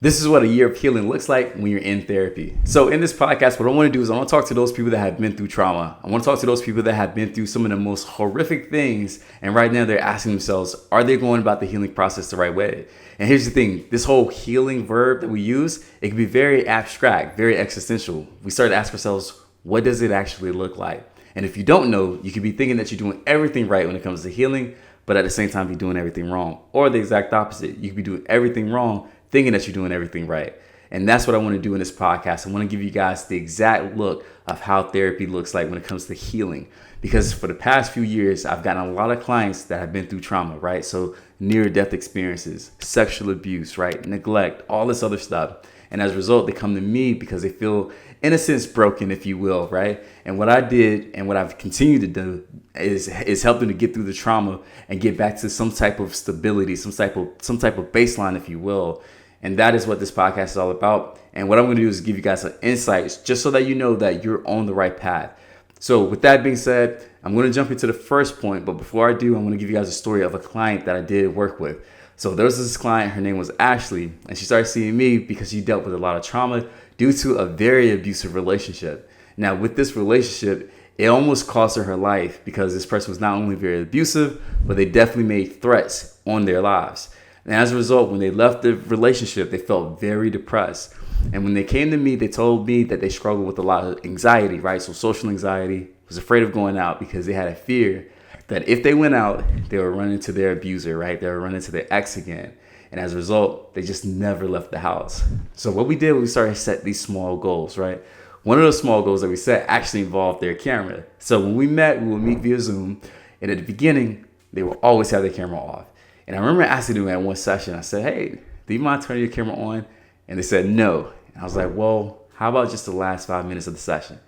This is what a year of healing looks like when you're in therapy. So in this podcast, what I want to do is I want to talk to those people that have been through trauma. I want to talk to those people that have been through some of the most horrific things. And right now they're asking themselves, are they going about the healing process the right way? And here's the thing, this whole healing verb that we use, it can be very abstract, very existential. We start to ask ourselves, what does it actually look like? And if you don't know, you could be thinking that you're doing everything right when it comes to healing, but at the same time, be doing everything wrong. Or the exact opposite. You could be doing everything wrong, thinking that you're doing everything right. And that's what I want to do in this podcast. I want to give you guys the exact look of how therapy looks like when it comes to healing. Because for the past few years, I've gotten a lot of clients that have been through trauma, right? So near-death experiences, sexual abuse, right? Neglect, all this other stuff. And as a result, they come to me because they feel, in a sense, broken, if you will, right? And what I did and what I've continued to do is help them to get through the trauma and get back to some type of stability, some type of baseline, if you will. And that is what this podcast is all about. And what I'm going to do is give you guys some insights just so that you know that you're on the right path. So with that being said, I'm going to jump into the first point. But before I do, I'm going to give you guys a story of a client that I did work with. So there was this client, her name was Ashley, and she started seeing me because she dealt with a lot of trauma due to a very abusive relationship. Now with this relationship, it almost cost her life because this person was not only very abusive, but they definitely made threats on their lives. And as a result, when they left the relationship, they felt very depressed. And when they came to me, they told me that they struggled with a lot of anxiety, right? So social anxiety, was afraid of going out because they had a fear that if they went out, they would run into their abuser, right? They would run into their ex again. And as a result, they just never left the house. So what we did, we started to set these small goals, right? One of those small goals that we set actually involved their camera. So when we met, we would meet via Zoom. And at the beginning, they would always have their camera off. And I remember asking them at one session, I said, hey, do you mind turning your camera on? And they said, no. And I was like, well, how about just the last 5 minutes of the session?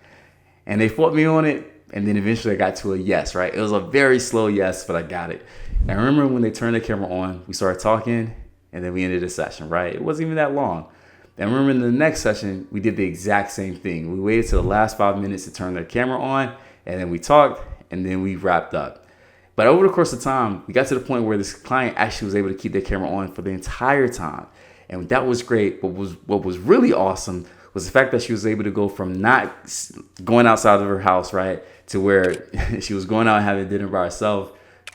And they fought me on it. And then eventually I got to a yes, right? It was a very slow yes, but I got it. And I remember when they turned the camera on, we started talking and then we ended the session, right? It wasn't even that long. And I remember in the next session, we did the exact same thing. We waited till the last 5 minutes to turn their camera on and then we talked and then we wrapped up. But over the course of time, we got to the point where this client actually was able to keep their camera on for the entire time. And that was great. But what was really awesome was the fact that she was able to go from not going outside of her house, right, to where she was going out and having dinner by herself,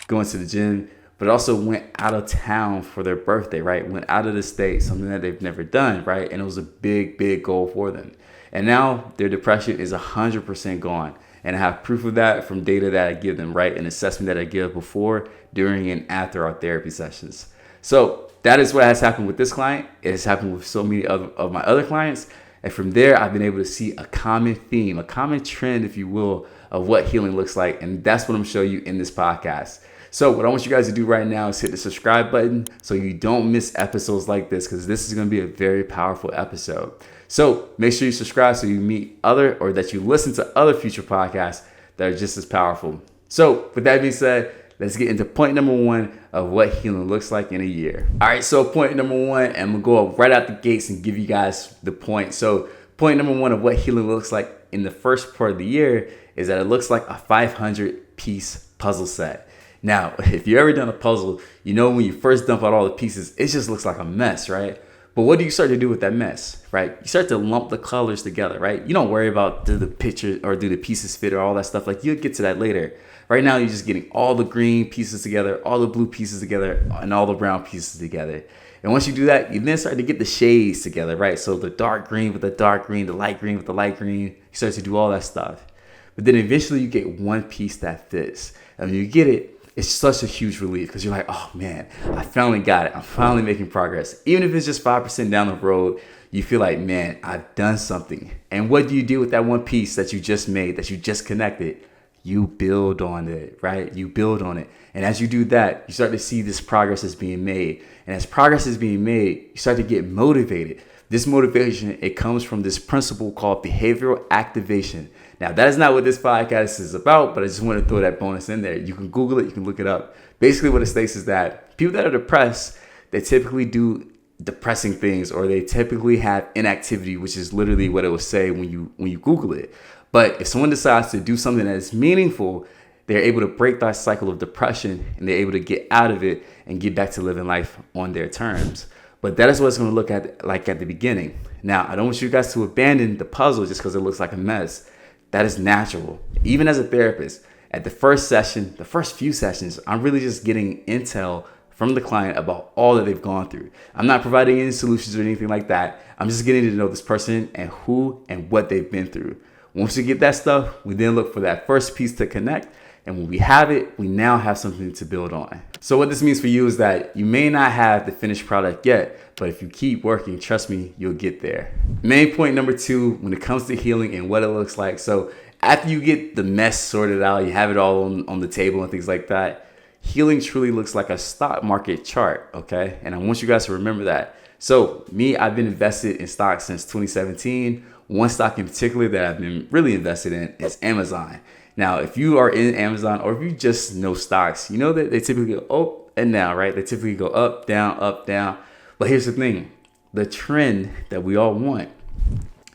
going to the gym, but also went out of town for their birthday, right? Went out of the state, something that they've never done, right? And it was a big, big goal for them. And now their depression is 100% gone. And I have proof of that from data that I give them, right? An assessment that I give before, during, and after our therapy sessions. So that is what has happened with this client. It has happened with so many of my other clients. And from there, I've been able to see a common theme, a common trend, if you will, of what healing looks like. And that's what I'm going to show you in this podcast. So what I want you guys to do right now is hit the subscribe button so you don't miss episodes like this, because this is going to be a very powerful episode. So make sure you subscribe so you meet other, or that you listen to other future podcasts that are just as powerful. So with that being said, let's get into point number one of what healing looks like in a year. All right, so point number one, and I'm gonna go right out the gates and give you guys the point. So point number one of what healing looks like in the first part of the year is that it looks like a 500-piece puzzle set. Now, if you've ever done a puzzle, you know when you first dump out all the pieces, it just looks like a mess, right? But what do you start to do with that mess, right? You start to lump the colors together, right? You don't worry about do the picture or do the pieces fit or all that stuff. Like, you'll get to that later. Right now, you're just getting all the green pieces together, all the blue pieces together, and all the brown pieces together. And once you do that, you then start to get the shades together, right? So the dark green with the dark green, the light green with the light green, you start to do all that stuff. But then eventually you get one piece that fits. And when you get it, it's such a huge relief because you're like, oh man, I finally got it. I'm finally making progress. Even if it's just 5% down the road, you feel like, man, I've done something. And what do you do with that one piece that you just made, that you just connected? You build on it, right? You build on it. And as you do that, you start to see this progress is being made. And as progress is being made, you start to get motivated. This motivation, it comes from this principle called behavioral activation. Now, that is not what this podcast is about, but I just want to throw that bonus in there. You can Google it, you can look it up. Basically, what it states is that people that are depressed, they typically do depressing things, or they typically have inactivity, which is literally what it will say when you Google it. But if someone decides to do something that is meaningful, they're able to break that cycle of depression and they're able to get out of it and get back to living life on their terms. But that is what it's going to look at like at the beginning. Now, I don't want you guys to abandon the puzzle just because it looks like a mess. That is natural. Even as a therapist, at the first session, the first few sessions, I'm really just getting intel from the client about all that they've gone through. I'm not providing any solutions or anything like that. I'm just getting to know this person and who and what they've been through. Once we get that stuff, we then look for that first piece to connect. And when we have it, we now have something to build on. So what this means for you is that you may not have the finished product yet, but if you keep working, trust me, you'll get there. Main point number 2, when it comes to healing and what it looks like. So after you get the mess sorted out, you have it all on the table and things like that, healing truly looks like a stock market chart, okay? And I want you guys to remember that. So me, I've been invested in stocks since 2017. One stock in particular that I've been really invested in is Amazon. Now, if you are in Amazon or if you just know stocks, you know that they typically go up and down, right? They typically go up, down, up, down. But here's the thing. The trend that we all want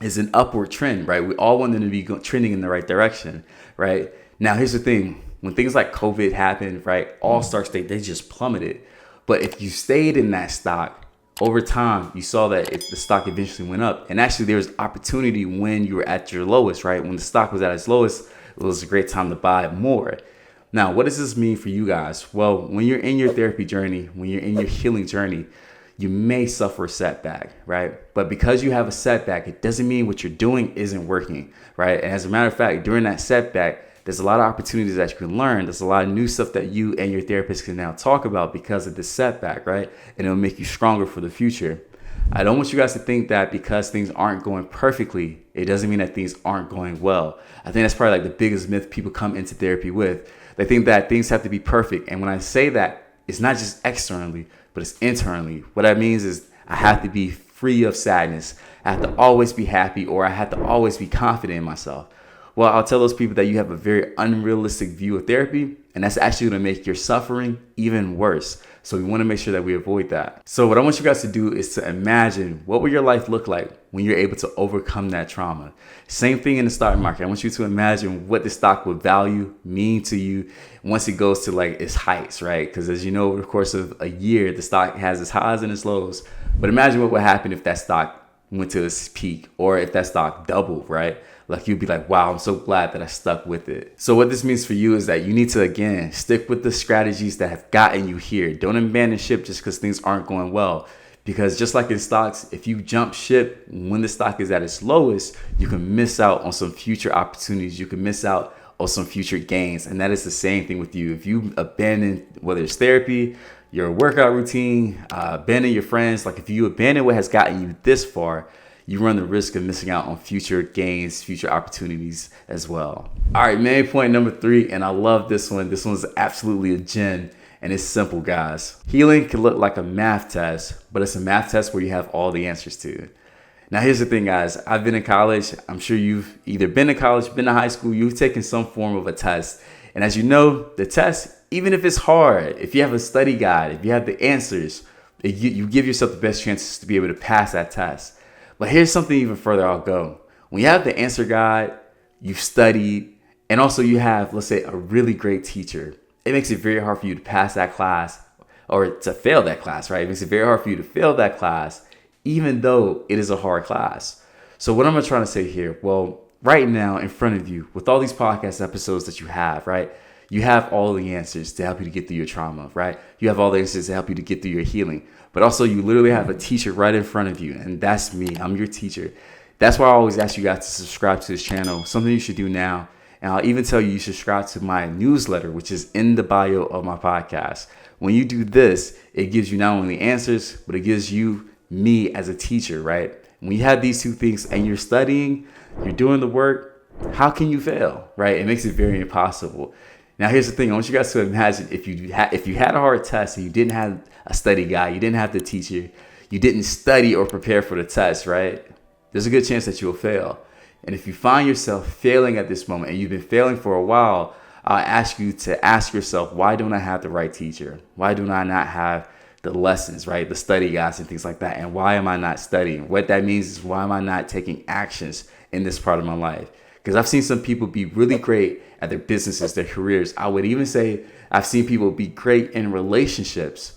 is an upward trend, right? We all want them to be trending in the right direction, right? Now, here's the thing. When things like COVID happened, right, all stocks, they just plummeted. But if you stayed in that stock, over time, you saw that if the stock eventually went up. And actually, there was opportunity when you were at your lowest, right? When the stock was at its lowest, it was a great time to buy more. Now, what does this mean for you guys? Well, when you're in your therapy journey, when you're in your healing journey, you may suffer a setback, right? But because you have a setback, it doesn't mean what you're doing isn't working, right? And as a matter of fact, during that setback, there's a lot of opportunities that you can learn. There's a lot of new stuff that you and your therapist can now talk about because of this setback, right? And it'll make you stronger for the future. I don't want you guys to think that because things aren't going perfectly, it doesn't mean that things aren't going well. I think that's probably like the biggest myth people come into therapy with. They think that things have to be perfect. And when I say that, it's not just externally, but it's internally. What that means is I have to be free of sadness. I have to always be happy, or I have to always be confident in myself. Well, I'll tell those people that you have a very unrealistic view of therapy, and that's actually going to make your suffering even worse. So we want to make sure that we avoid that. So what I want you guys to do is to imagine what will your life look like when you're able to overcome that trauma. Same thing in the stock market. I want you to imagine what the stock would value mean to you once it goes to like its heights, right? Because as you know, over the course of a year, the stock has its highs and its lows. But imagine what would happen if that stock went to its peak, or if that stock doubled, right? Like you'd be like, wow, I'm so glad that I stuck with it. So what this means for you is that you need to, again, stick with the strategies that have gotten you here. Don't abandon ship just because things aren't going well. Because just like in stocks, if you jump ship when the stock is at its lowest, you can miss out on some future opportunities. You can miss out on some future gains. And that is the same thing with you. If you abandon, whether it's therapy, your workout routine, abandon your friends, like if you abandon what has gotten you this far, you run the risk of missing out on future gains, future opportunities as well. All right, main point number 3, and I love this one. This one's absolutely a gem, and it's simple, guys. Healing can look like a math test, but it's a math test where you have all the answers to. Now, here's the thing, guys. I've been in college. I'm sure you've either been to college, been to high school, you've taken some form of a test. And as you know, the test, even if it's hard, if you have a study guide, if you have the answers, you give yourself the best chances to be able to pass that test. But here's something even further I'll go. When you have the answer guide, you've studied, and also you have, let's say, a really great teacher, it makes it very hard for you to pass that class or to fail that class, right? It makes it very hard for you to fail that class, even though it is a hard class. So what I'm trying to say here, well, right now in front of you, with all these podcast episodes that you have, right? You have all the answers to help you to get through your trauma, right? You have all the answers to help you to get through your healing. But also you literally have a teacher right in front of you, and that's me. I'm your teacher. That's why I always ask you guys to subscribe to this channel, something you should do now. And I'll even tell you subscribe to my newsletter, which is in the bio of my podcast. When you do this, it gives you not only answers, but it gives you me as a teacher, right? When you have these two things and you're studying, you're doing the work, how can you fail, right? It makes it very impossible. Now, here's the thing. I want you guys to imagine if you had a hard test and you didn't have a study guide, you didn't have the teacher, you didn't study or prepare for the test, right? There's a good chance that you'll fail. And if you find yourself failing at this moment and you've been failing for a while, I'll ask you to ask yourself, why don't I have the right teacher? Why do I not have the lessons, right? The study guides and things like that. And why am I not studying? What that means is, why am I not taking actions in this part of my life? Because I've seen some people be really great at their businesses, their careers. I would even say I've seen people be great in relationships,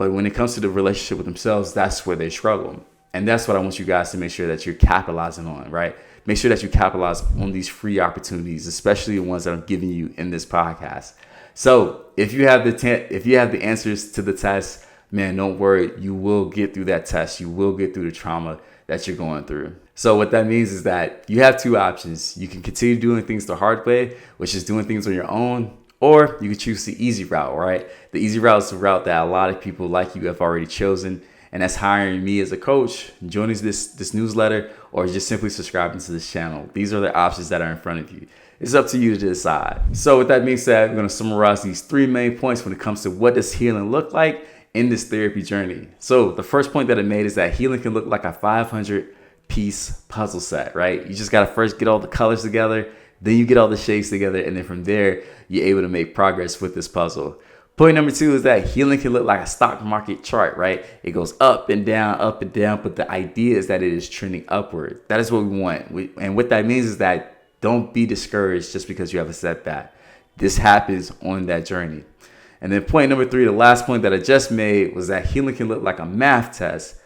But when it comes to the relationship with themselves, that's where they struggle. And that's what I want you guys to make sure that you're capitalizing on, right? Make sure that you capitalize on these free opportunities, especially the ones that I'm giving you in this podcast. So if you have the answers to the test, man, don't worry. You will get through that test. You will get through the trauma that you're going through. So what that means is that you have two options. You can continue doing things the hard way, which is doing things on your own, or you can choose the easy route, right? The easy route is the route that a lot of people like you have already chosen, and that's hiring me as a coach, joining this newsletter, or just simply subscribing to this channel. These are the options that are in front of you. It's up to you to decide. So with that being said, I'm going to summarize these 3 main points when it comes to what does healing look like in this therapy journey. So the first point that I made is that healing can look like a 500-piece puzzle set, right? You just got to first get all the colors together, then you get all the shades together, and then from there, you're able to make progress with this puzzle. Point number 2 is that healing can look like a stock market chart, right? It goes up and down, but the idea is that it is trending upward. That is what we want. And what that means is that don't be discouraged just because you have a setback. This happens on that journey. And then point number 3, the last point that I just made, was that healing can look like a math test,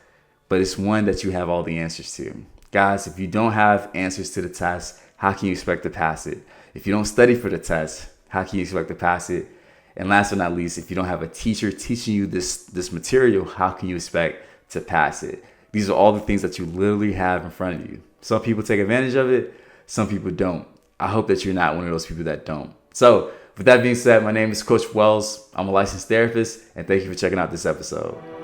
but it's one that you have all the answers to. Guys, if you don't have answers to the test, how can you expect to pass it? If you don't study for the test, how can you expect to pass it? And last but not least, if you don't have a teacher teaching you this material, how can you expect to pass it? These are all the things that you literally have in front of you. Some people take advantage of it, some people don't. I hope that you're not one of those people that don't. So with that being said, my name is Coach Wells. I'm a licensed therapist, and thank you for checking out this episode.